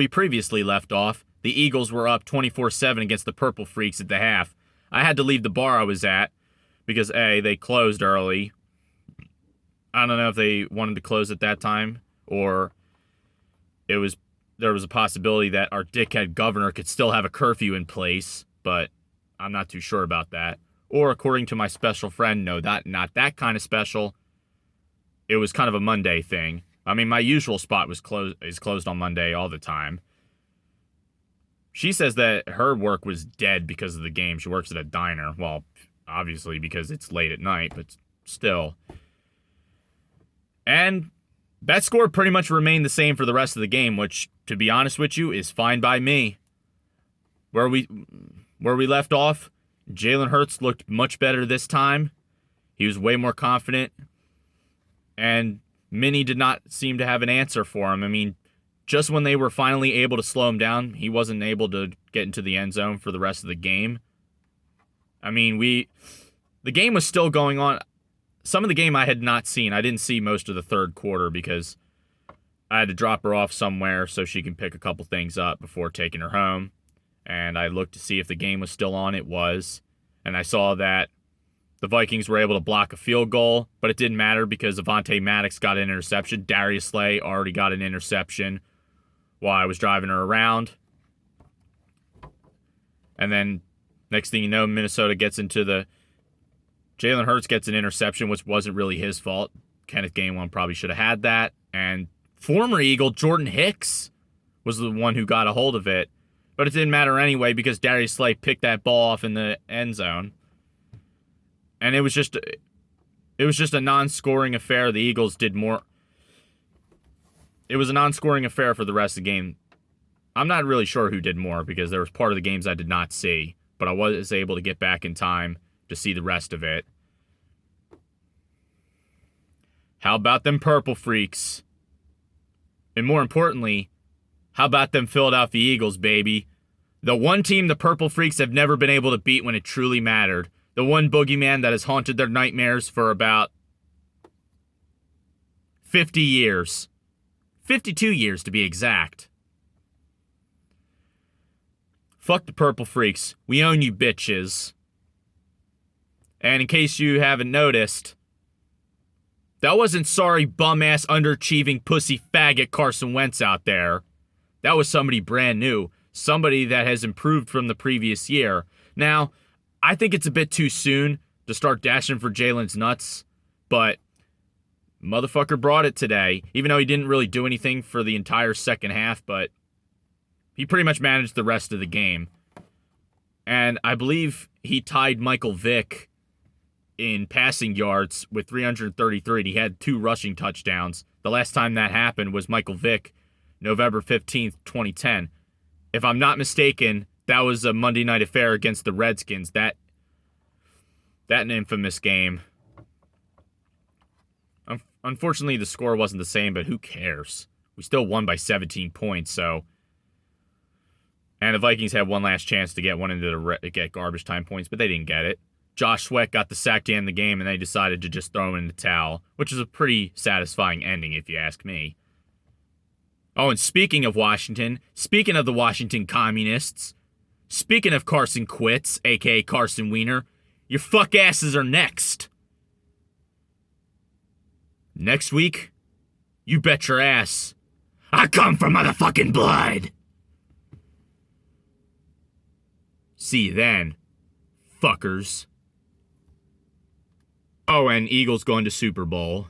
we previously left off, the Eagles were up 24-7 against the Purple Freaks at the half. I had to leave the bar I was at because, A, they closed early. I don't know if they wanted to close at that time or there was a possibility that our dickhead governor could still have a curfew in place, but I'm not too sure about that. Or according to my special friend, no, not that kind of special. It was kind of a Monday thing. I mean, my usual spot is closed on Monday all the time. She says that her work was dead because of the game. She works at a diner. Well, obviously because it's late at night, but still. And that score pretty much remained the same for the rest of the game, which, to be honest with you, is fine by me. Where we left off, Jalen Hurts looked much better this time. He was way more confident. And Minnie did not seem to have an answer for him. I mean, just when they were finally able to slow him down, he wasn't able to get into the end zone for the rest of the game. I mean, the game was still going on. Some of the game I had not seen. I didn't see most of the third quarter because I had to drop her off somewhere so she can pick a couple things up before taking her home. And I looked to see if the game was still on. It was. And I saw that the Vikings were able to block a field goal, but it didn't matter because Avonte Maddox got an interception. Darius Slay already got an interception while I was driving her around. And then next thing you know, Minnesota gets into the... Jalen Hurts gets an interception, which wasn't really his fault. Kenneth Gainwell probably should have had that. And former Eagle Jordan Hicks was the one who got a hold of it. But it didn't matter anyway because Darius Slay picked that ball off in the end zone. And it was just a non-scoring affair. The Eagles did more. It was a non-scoring affair for the rest of the game. I'm not really sure who did more because there was part of the games I did not see. But I was able to get back in time to see the rest of it. How about them Purple Freaks? And more importantly, how about them Philadelphia Eagles, baby? The one team the Purple Freaks have never been able to beat when it truly mattered. The one boogeyman that has haunted their nightmares for about 50 years. 52 years to be exact. Fuck the Purple Freaks. We own you bitches. And in case you haven't noticed, that wasn't sorry bum-ass underachieving pussy faggot Carson Wentz out there. That was somebody brand new. Somebody that has improved from the previous year. Now, I think it's a bit too soon to start dashing for Jalen's nuts, but motherfucker brought it today, even though he didn't really do anything for the entire second half, but he pretty much managed the rest of the game. And I believe he tied Michael Vick in passing yards with 333. He had 2 rushing touchdowns. The last time that happened was Michael Vick, November 15th, 2010. If I'm not mistaken, that was a Monday night affair against the Redskins. That an infamous game. Unfortunately, the score wasn't the same, but who cares? We still won by 17 points, so... And the Vikings had one last chance to get one into get garbage time points, but they didn't get it. Josh Sweat got the sack to end the game, and they decided to just throw him in the towel, which is a pretty satisfying ending, if you ask me. Oh, and speaking of Washington, speaking of the Washington Communists, speaking of Carson Quits, a.k.a. Carson Wiener, your fuck asses are next. Next week, you bet your ass, I come for motherfucking blood. See you then, fuckers. Oh, and Eagles going to Super Bowl.